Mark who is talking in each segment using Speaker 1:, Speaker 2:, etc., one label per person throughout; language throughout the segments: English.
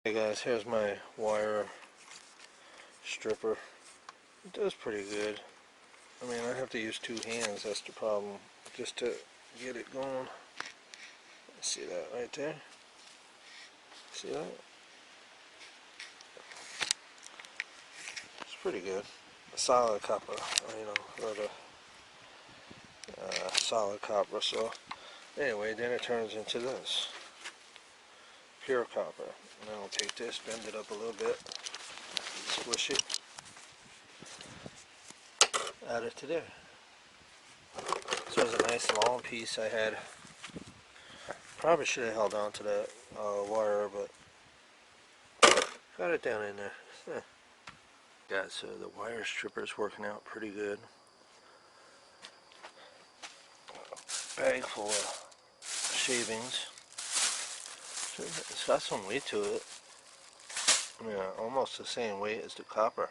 Speaker 1: Hey guys, here's my wire stripper. It does pretty good. I mean, I have to use two hands, that's the problem, just to get it going. See that right there? See that? It's pretty good. Solid copper, or the solid copper. So anyway, then it turns into this pure copper. And I'll take this, bend it up a little bit, squish it, add it to there. So it's a nice long piece I had. Probably should have held on to that wire, but got it down in there. Yeah, so the wire stripper is working out pretty good. Bag full of shavings. So it's got some weight to it. Yeah, almost the same weight as the copper.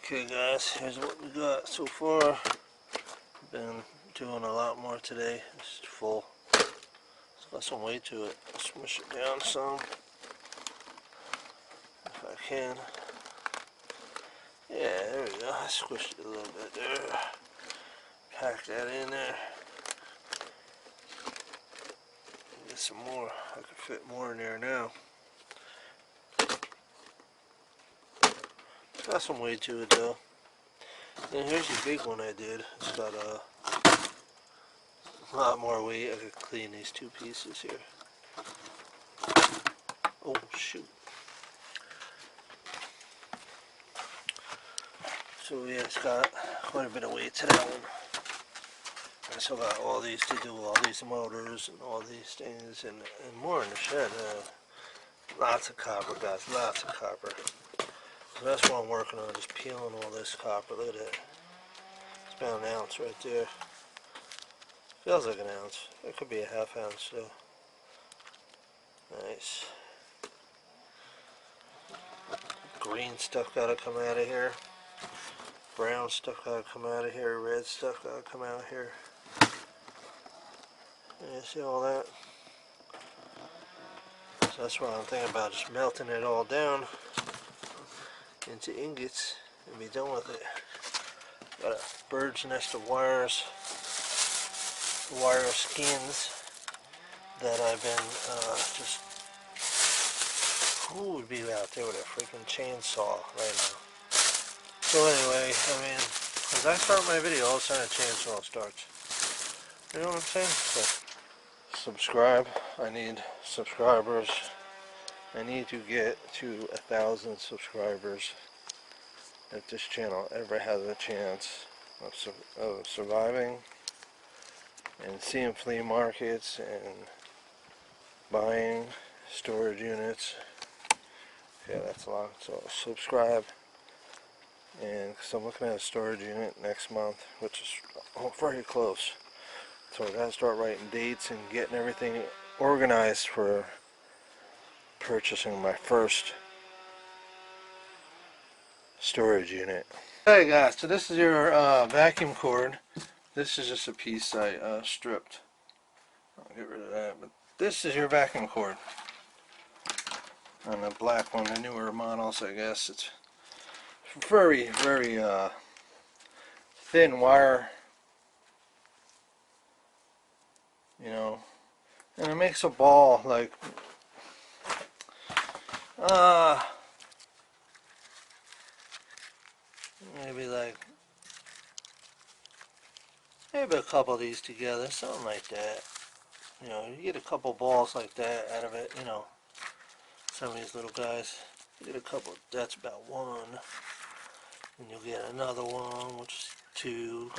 Speaker 1: Okay guys, here's what we got so far. Been doing a lot more today. It's full. It's got some weight to it. Smush it down some if I can. Yeah, there we go. I squished it a little bit there. Pack that in there. Get some more. I could fit more in there now. It's got some weight to it though. And here's the big one I did. It's got a lot more weight. I could clean these two pieces here. Oh shoot. So yeah, it's got quite a bit of weight to that one. I still got all these to do, all these motors and all these things, and more in the shed. Lots of copper, guys, lots of copper. So that's what I'm working on, just peeling all this copper. Look at that. It's about an ounce right there. Feels like an ounce. It could be a half ounce, so. Nice. Green stuff gotta come out of here. Brown stuff gotta come out of here. Red stuff gotta come out of here. You see all that? So that's what I'm thinking about, just melting it all down into ingots and be done with it. Got a bird's nest of wire skins that I've been just, who would be out there with a freaking chainsaw right now? So anyway, I mean, as I start my video, all of a sudden a chainsaw starts. You know what I'm saying? So, subscribe. I need subscribers. I need to get to 1,000 subscribers if this channel ever has a chance of surviving and seeing flea markets and buying storage units. Yeah, that's a lot. So subscribe, and because I'm looking at a storage unit next month, which is very close. So I gotta start writing dates and getting everything organized for purchasing my first storage unit. Hey guys, so this is your vacuum cord. This is just a piece I stripped. I'll get rid of that, but this is your vacuum cord. And the black one, the newer models, I guess. It's very, very thin wire, you know, and it makes a ball like maybe a couple of these together, something like that. You know, you get a couple balls like that out of it, you know. Some of these little guys, you get a couple, that's about one. And you'll get another one, which is two.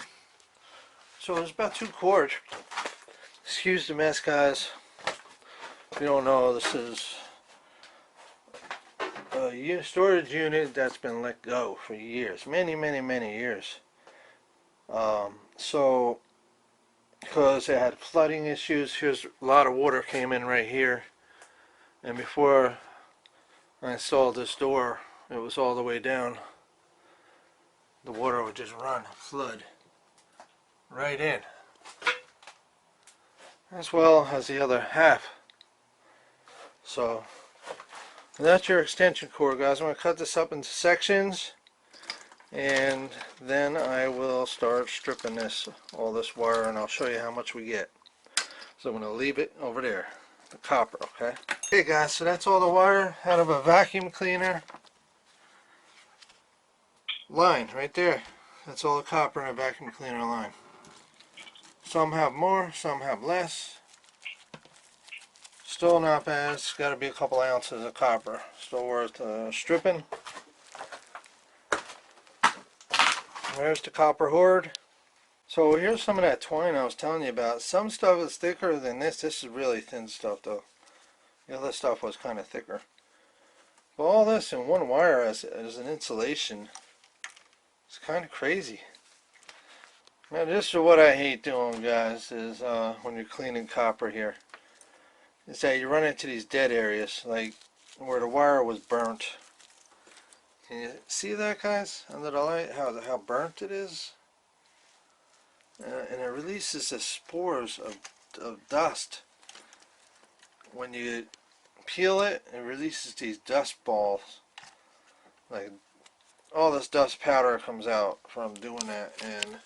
Speaker 1: So it's about 2 cords. Excuse the mess, guys. If you don't know, this is a storage unit that's been let go for years. Many, many, many years. So, because it had flooding issues, here's a lot of water came in right here. And before I installed this door, it was all the way down. The water would just run, flood, right in. As well as the other half. So, That's your extension cord, guys. I'm going to cut this up into sections, and then I will start stripping all this wire, and I'll show you how much we get. So I'm going to leave it over there, the copper, okay? Okay guys, so that's all the wire out of a vacuum cleaner line right there. That's all the copper in a vacuum cleaner line. Some have more, some have less. Still not bad. It's got to be a couple ounces of copper. Still worth stripping. There's the copper hoard. So here's some of that twine I was telling you about. Some stuff is thicker than this. This is really thin stuff though. The other stuff was kind of thicker. But all this in one wire as an insulation. It's kind of crazy. Now this is what I hate doing, guys, is when you're cleaning copper here. Is that you run into these dead areas, like where the wire was burnt. Can you see that, guys, under the light, how burnt it is? And it releases the spores of dust. When you peel it, it releases these dust balls. Like all this dust powder comes out from doing that, and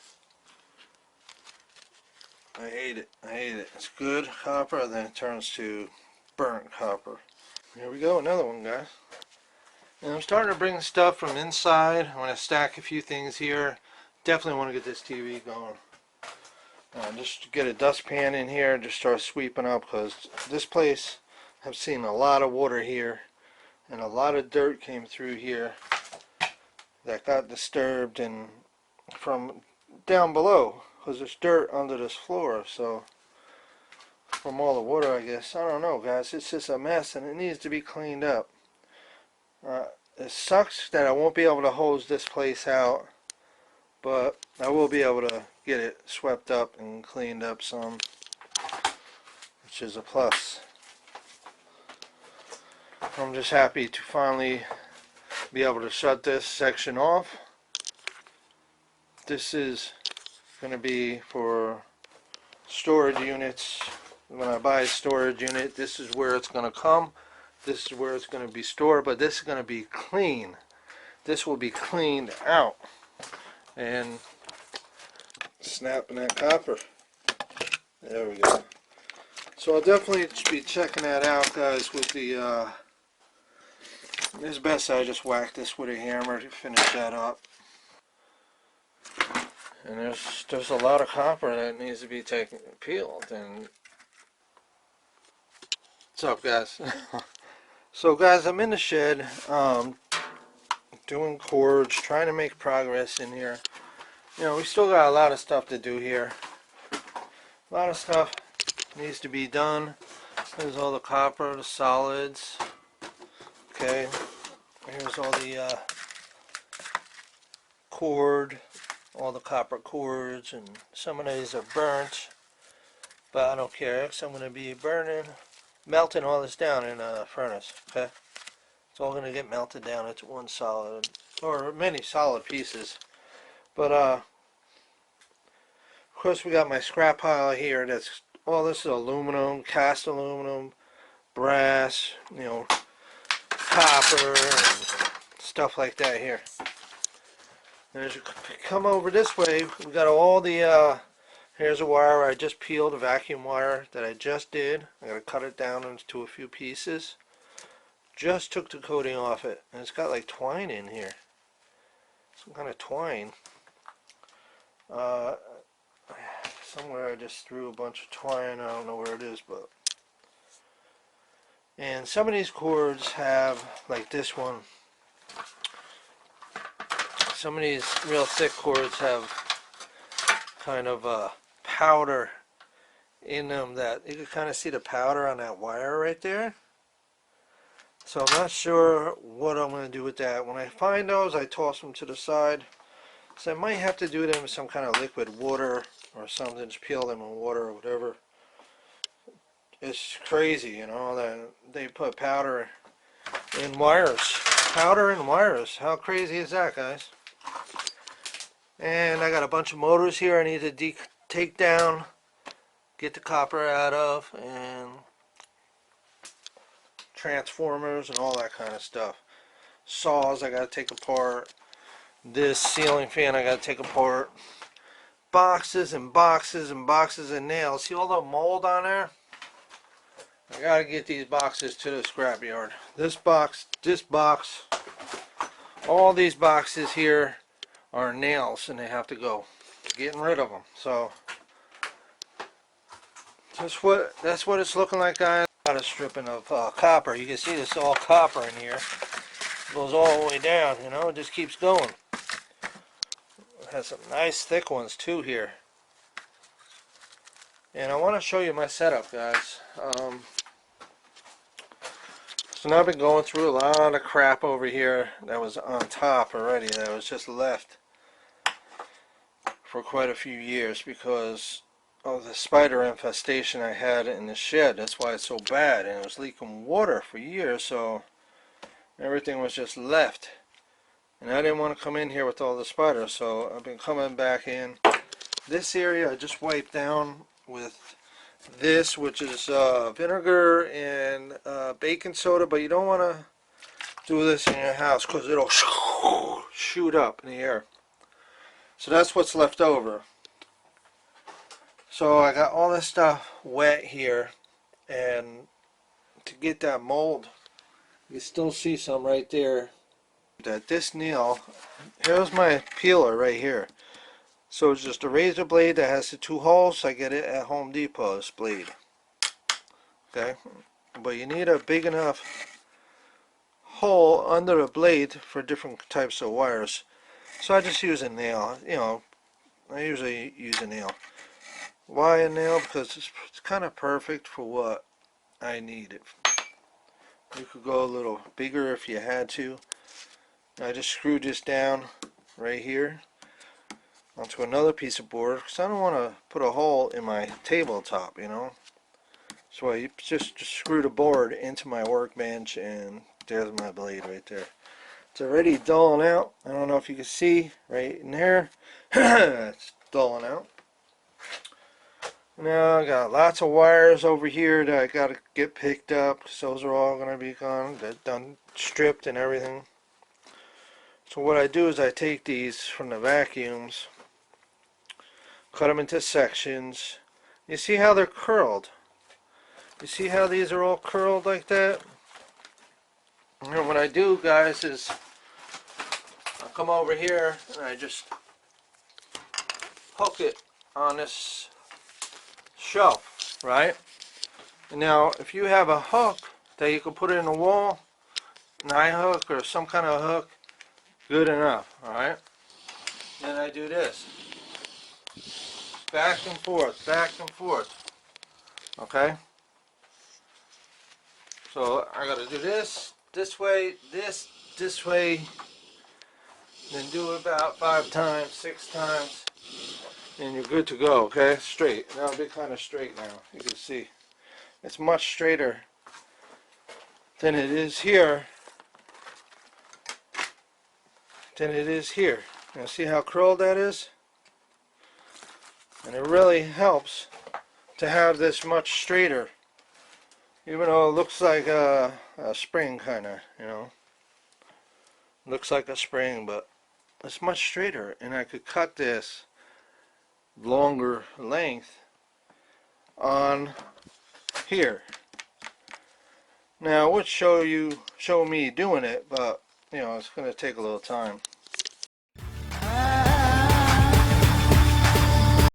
Speaker 1: I hate it. I hate it. It's good copper, then it turns to burnt copper. Here we go, another one, guys. And I'm starting to bring stuff from inside. I'm going to stack a few things here. Definitely want to get this TV going. Just get a dustpan in here, just start sweeping up, because this place, I've seen a lot of water here, and a lot of dirt came through here that got disturbed and from down below, because there's dirt under this floor. So from all the water, I guess, I don't know, guys, it's just a mess and it needs to be cleaned up. It sucks that I won't be able to hose this place out, but I will be able to get it swept up and cleaned up some, which is a plus. I'm just happy to finally be able to shut this section off. This is going to be for storage units. When I buy a storage unit, this is where it's going to come. This is where it's going to be stored, but this is going to be clean. This will be cleaned out. And snapping that copper. There we go. So I'll definitely be checking that out, guys, with the it's best I just whack this with a hammer to finish that up. And there's a lot of copper that needs to be peeled. And what's up, guys? So guys, I'm in the shed doing cords, trying to make progress in here. You know, we still got a lot of stuff to do here. A lot of stuff needs to be done. There's all the copper, the solids. Okay, here's all the cord, all the copper cords, and some of these are burnt, but I don't care because I'm going to be melting all this down in a furnace. Okay, it's all going to get melted down into one solid, or many solid pieces. But of course, we got my scrap pile here. That's all. This is aluminum, cast aluminum, brass, you know, copper, and stuff like that here. And as you come over this way, we got all the here's a wire I just peeled, a vacuum wire that I just did. I gotta cut it down into a few pieces. Just took the coating off it, and it's got like twine in here, some kind of twine. Somewhere I just threw a bunch of twine. I don't know where it is, but and some of these cords have, like this one, some of these real thick cords have kind of powder in them, that you can kind of see the powder on that wire right there. So I'm not sure what I'm going to do with that. When I find those, I toss them to the side. So I might have to do them with some kind of liquid water or something, just peel them in water or whatever. It's crazy, you know, that they put powder in wires. Powder in wires. How crazy is that, guys? And I got a bunch of motors here I need to take down, get the copper out of, and transformers and all that kind of stuff. Saws I gotta take apart. This ceiling fan I gotta take apart. Boxes and boxes and boxes of nails. See all the mold on there? I gotta get these boxes to the scrapyard. This box, all these boxes here are nails and they have to go. Getting rid of them. So that's what it's looking like, guys. Got a stripping of copper. You can see this all copper in here. It goes all the way down, you know, it just keeps going. It has some nice thick ones too here. And I want to show you my setup, guys. So now I've been going through a lot of crap over here that was on top already, that was just left for quite a few years because of the spider infestation I had in the shed. That's why it's so bad, and it was leaking water for years, so everything was just left. And I didn't want to come in here with all the spiders, so I've been coming back in. This area I just wiped down with this, which is vinegar and baking soda, but you don't want to do this in your house because it'll shoot up in the air. So that's what's left over. So I got all this stuff wet here, and to get that mold, you still see some right there. That this nail, here's my peeler right here. So it's just a razor blade that has the 2 holes. I get it at Home Depot, this blade. Okay, but you need a big enough hole under the blade for different types of wires. So I just use a nail. You know, I usually use a nail. Why a nail? Because it's kind of perfect for what I need it. You could go a little bigger if you had to. I just screwed this down right here onto another piece of board because I don't want to put a hole in my tabletop, you know. So I just screw the board into my workbench, and there's my blade right there. It's already dulling out. I don't know if you can see right in there. It's dulling out. Now I got lots of wires over here that I got to get picked up because those are all going to be gone. They're done, stripped and everything. So what I do is I take these from the vacuums, cut them into sections. You see how they're curled? You see how these are all curled like that? And what I do, guys, is I come over here and I just hook it on this shelf, right? And now if you have a hook that you can put in the wall, an eye hook or some kind of hook, good enough. Alright, then I do this, back and forth, okay? So I gotta do this way, this way, then do it about 5 times, 6 times, and you're good to go, okay? Straight. Now it'll be kind of straight now. You can see it's much straighter than it is here. Now see how curled that is? And it really helps to have this much straighter, even though it looks like a spring kind of, you know. Looks like a spring, but it's much straighter, and I could cut this longer length on here. Now I would show me doing it, but you know, it's going to take a little time.